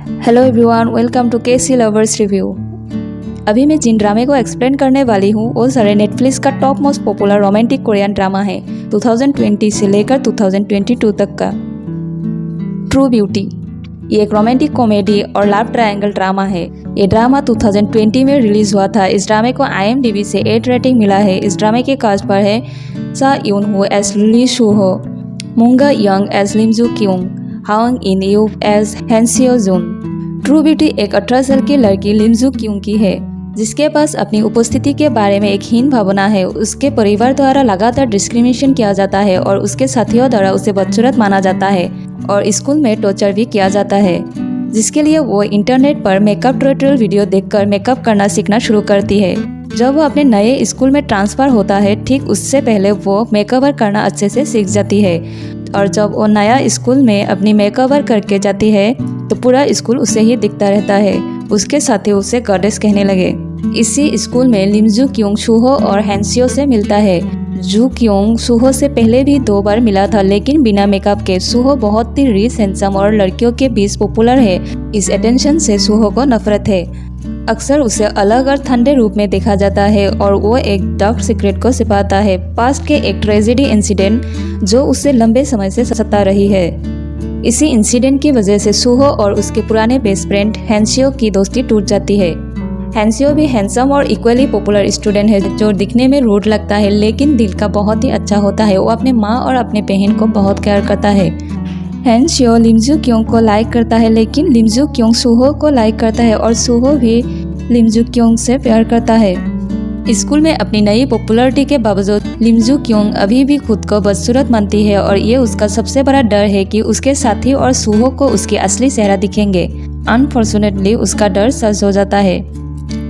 Hello everyone, welcome to KC lovers review. अभी मैं जिन ड्रामे को एक्सप्लेन करने वाली हूँ वो सारे नेटफ्लिक्स का top most popular romantic Korean drama है 2020 से लेकर 2022 तक का। ट्रू ब्यूटी ये एक रोमांटिक कॉमेडी और लव ट्रायंगल ड्रामा है। ये ड्रामा 2020 में रिलीज हुआ था। इस ड्रामे को IMDb से 8 रेटिंग मिला है। इस ड्रामे के कास्ट पर है सा यून हो एज ली शू हो, मुंगा young as Lim Ju Kyung, Hwang In Yeop as Han Seo Jun. True beauty एक 18 साल की लड़की लिमजू क्यूंग की है जिसके पास अपनी उपस्थिति के बारे में एक हीन भावना है। उसके परिवार द्वारा लगातार डिस्क्रिमिनेशन किया जाता है और उसके साथियों द्वारा उसे बदसूरत माना जाता है और स्कूल में टॉर्चर भी किया जाता है, जिसके लिए वो इंटरनेट पर मेकअप ट्यूटोरियल वीडियो देखकर मेकअप करना सीखना शुरू करती है। जब वो अपने नए स्कूल में ट्रांसफ़र होता है, ठीक उससे पहले वो मेकओवर करना अच्छे से सीख जाती है और जब वो नया स्कूल में अपनी मेकओवर करके जाती है तो पूरा स्कूल उसे ही दिखता रहता है। उसके साथी उसे गॉडेस कहने लगे। इसी स्कूल में लिमजू क्योंग सुहो और हैंसियो से मिलता है। जू क्योंग सुहो से पहले भी 2 बार मिला था, लेकिन बिना मेकअप के। सुहो बहुत ही रिच, हैंडसम और लड़कियों के बीच पॉपुलर है। इस अटेंशन से सुहो को नफरत है। अक्सर उसे अलग और ठंडे रूप में देखा जाता है और वो एक डार्क सीक्रेट को छिपाता है, पास्ट के एक ट्रेजेडी इंसिडेंट जो उसे लंबे समय से सता रही है। इसी इंसिडेंट की वजह से सुहो और उसके पुराने बेस्ट फ्रेंड हैंसियो की दोस्ती टूट जाती है। हैंसियो भी हैंडसम और इक्वली पॉपुलर स्टूडेंट है जो दिखने में रूड लगता है लेकिन दिल का बहुत ही अच्छा होता है। वो अपने माँ और अपने बहन को बहुत केयर करता है। हैंसियो लिमजू क्योंग को लाइक करता है लेकिन लिमजू क्योंग सुहो को लाइक करता है और सुहो भी लिमजू क्योंग से प्यार करता है। स्कूल में अपनी नई पॉपुलैरिटी के बावजूद लिमजू क्योंग अभी भी खुद को बदसूरत मानती है और ये उसका सबसे बड़ा डर है कि उसके साथी और सुहो को उसकी असली चेहरा दिखेंगे। अनफॉर्चुनेटली उसका डर सच हो जाता है।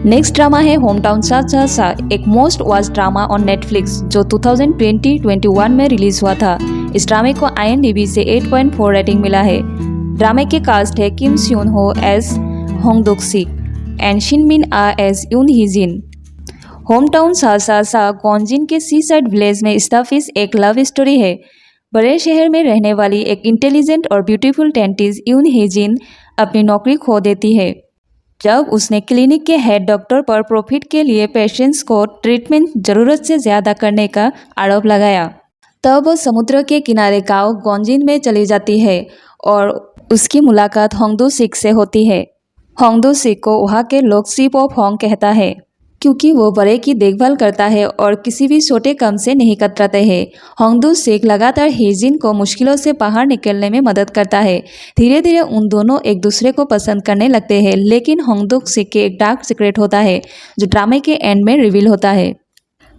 नेक्स्ट ड्रामा है होम टाउन सा सा सा, एक most watch drama on Netflix जो 2020-21 में रिलीज हुआ था। इस ड्रामे को IMDb से 8.4 रेटिंग मिला है। ड्रामे के कास्ट है किम स्यून हो एज होंग दुक सिक एंड शिन मिन आ एज यून ही जिन। होम टाउन सा सा सा गॉन्जिन के सी साइड विलेज में स्टाफिस एक लव स्टोरी है। बड़े शहर में रहने वाली एक इंटेलिजेंट और ब्यूटीफुल डेंटिस्ट यून ही जिन अपनी नौकरी खो देती है जब उसने क्लिनिक के हेड डॉक्टर पर प्रॉफिट के लिए पेशेंट्स को ट्रीटमेंट ज़रूरत से ज़्यादा करने का आरोप लगाया। तब वो समुद्र के किनारे गांव गॉन्जिन में चली जाती है और उसकी मुलाकात होंगदू सिक से होती है। होंगदू सिक को वहाँ के लोग सिप ऑफ होंग कहता है क्योंकि वो बड़े की देखभाल करता है और किसी भी छोटे काम से नहीं कतराते हैं। होंगदू सिक लगातार हेजिन को मुश्किलों से बाहर निकलने में मदद करता है। धीरे धीरे उन दोनों एक दूसरे को पसंद करने लगते हैं, लेकिन होंगदू सिक के एक डार्क सीक्रेट होता है जो ड्रामे के एंड में रिवील होता है।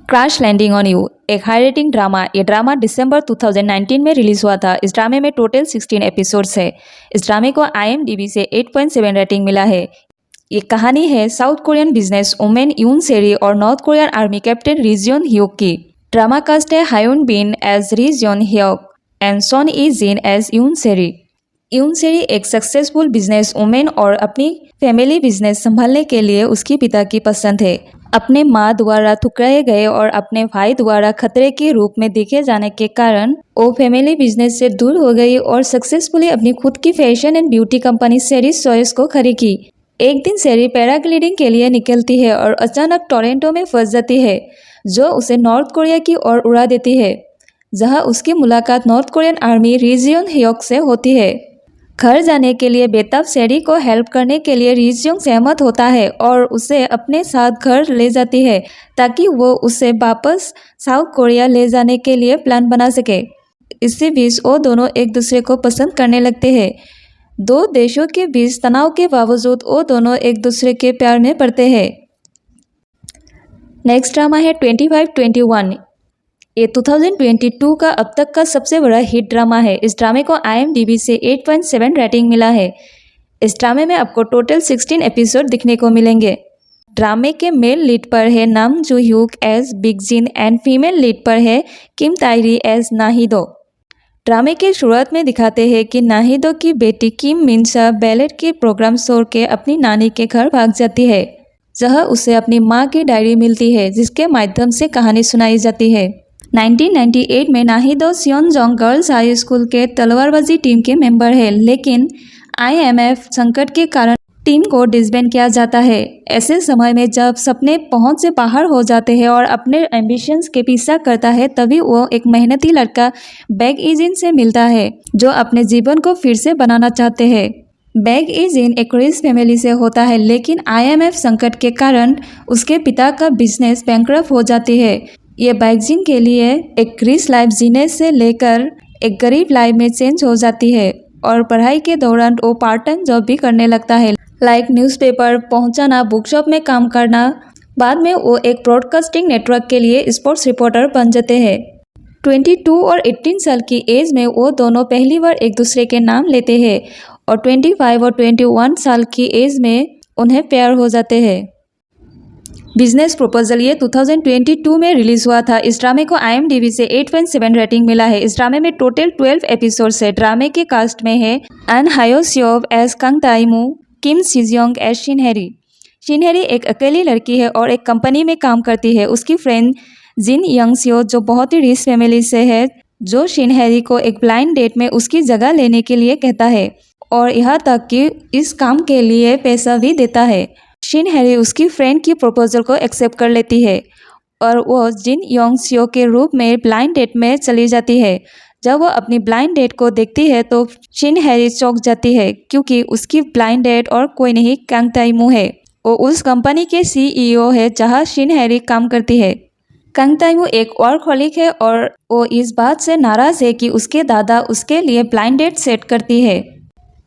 क्रैश लैंडिंग ऑन यू एक हाई रेटिंग ड्रामा। ये ड्रामा दिसंबर 2019 में रिलीज हुआ था। इस ड्रामे में टोटल 16 एपिसोड्स है। इस ड्रामे को IMDb से 8.7 रेटिंग मिला है। ये कहानी है south Korean business women Yoon Seri और North Korean army captain Ri Jeong Hyeok की। ड्रामा कास्ट है Hyun Bin as Ri Jeong Hyeok and Son Ye Jin as Yoon Seri. यून सेरी एक सक्सेसफुल बिजनेस वुमेन और अपनी family business संभालने के लिए उसकी पिता की पसंद है। अपने माँ द्वारा ठुकराए गए और अपने भाई द्वारा खतरे के रूप में देखे जाने के कारण वो फैमिली बिजनेस से दूर हो गई और सक्सेसफुली अपनी खुद की fashion and beauty company series choice को खरीदी की। एक दिन सेरी पैराग्लाइडिंग के लिए निकलती है और अचानक टोरंटो में फंस जाती है जो उसे नॉर्थ कोरिया की ओर उड़ा देती है, जहां उसकी मुलाकात नॉर्थ कोरियन आर्मी री जियोन ह्योक से होती है। घर जाने के लिए बेताब सेरी को हेल्प करने के लिए री जियोन सहमत होता है और उसे अपने साथ घर ले जाती है ताकि वो उसे वापस साउथ कोरिया ले जाने के लिए प्लान बना सके। इसी बीच वो दोनों एक दूसरे को पसंद करने लगते हैं। 2 देशों के बीच तनाव के बावजूद वो दोनों एक दूसरे के प्यार में पड़ते हैं। नेक्स्ट ड्रामा है 25-21। ये 2022 का अब तक का सबसे बड़ा हिट ड्रामा है। इस ड्रामे को IMDb से 8.7 रेटिंग मिला है। इस ड्रामे में आपको टोटल 16 एपिसोड दिखने को मिलेंगे। ड्रामे के मेल लीड पर है नाम जू ह्यूक एज बिग जिन एंड फीमेल लीड पर है किम तायरी एज नाहिदो। ड्रामे के शुरुआत में दिखाते हैं कि नाहिदो की बेटी किम मिनसा बैलेट के प्रोग्राम छोड़ के अपनी नानी के घर भाग जाती है, जहां उसे अपनी मां की डायरी मिलती है जिसके माध्यम से कहानी सुनाई जाती है। 1998 में नाहिदो सियोनजोंग गर्ल्स हाई स्कूल के तलवारबाजी टीम के मेंबर है, लेकिन IMF संकट के कारण टीम को डिसबैंड किया जाता है। ऐसे समय में जब सपने पहुंच से बाहर हो जाते हैं और अपने एम्बिशंस के पीछा करता है, तभी वो एक मेहनती लड़का बैग इजिन से मिलता है जो अपने जीवन को फिर से बनाना चाहते हैं। बैग इजिन एक रिच फैमिली से होता है, लेकिन IMF संकट के कारण उसके पिता का बिजनेस बैंकरप्ट हो जाती है। ये बैगजिन के लिए एक रिच लाइफ जीने से लेकर एक गरीब लाइफ में चेंज हो जाती है और पढ़ाई के दौरान वो पार्ट टाइम जॉब भी करने लगता है, लाइक न्यूज़पेपर पहुंचाना, बुक शॉप में काम करना। बाद में वो एक ब्रॉडकास्टिंग नेटवर्क के लिए स्पोर्ट्स रिपोर्टर बन जाते हैं। 22 और 18 साल की एज में वो दोनों पहली बार एक दूसरे के नाम लेते हैं और 25 और 21 साल की एज में उन्हें प्यार हो जाते हैं। बिजनेस प्रपोजल ये 2022 में रिलीज हुआ था। इस ड्रामे को IMDb से 8.7 रेटिंग मिला है। इस ड्रामे में टोटल 12 एपिसोड्स है। ड्रामे के कास्ट में है Ahn Hyo Seop as Kang Tae Mu, Kim Sejeong as Shin Hari. Shin Hari एक अकेली लड़की है और एक कंपनी में काम करती है। उसकी फ्रेंड जिन यंग सियो जो बहुत ही रिच फैमिली से है, जो शिन हैरी को एक ब्लाइंड डेट में उसकी जगह लेने के लिए कहता है और यहाँ तक कि इस काम के लिए पैसा भी देता है। शिन हैरी उसकी फ्रेंड की प्रपोजल को एक्सेप्ट कर लेती है और वो जिन योंग सियो के रूप में ब्लाइंड डेट में चली जाती है। जब वो अपनी ब्लाइंड डेट को देखती है तो शिन हैरी चौंक जाती है क्योंकि उसकी ब्लाइंड डेट और कोई नहीं, कंग ताइमू है। वो उस कंपनी के CEO है जहाँ शिन हैरी काम करती है। कंग ताइमू एक वर्कहॉलिक है और वो इस बात से नाराज़ है कि उसके दादा उसके लिए ब्लाइंड डेट सेट करती है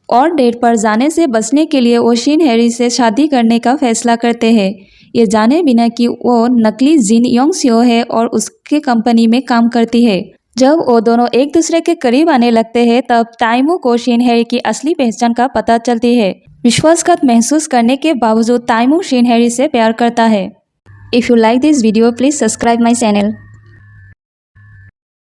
और डेट पर जाने से बचने के लिए वो शिन हैरी से शादी करने का फैसला करते हैं, ये जाने बिना कि वो नकली जिन योंग सियो है और उसके कंपनी में काम करती है। जब वो दोनों एक दूसरे के करीब आने लगते हैं तब ताइमू को शिन हैरी की असली पहचान का पता चलती है। विश्वासघात महसूस करने के बावजूद ताइमू शिन हैरी से प्यार करता है। If you like this video please subscribe my channel.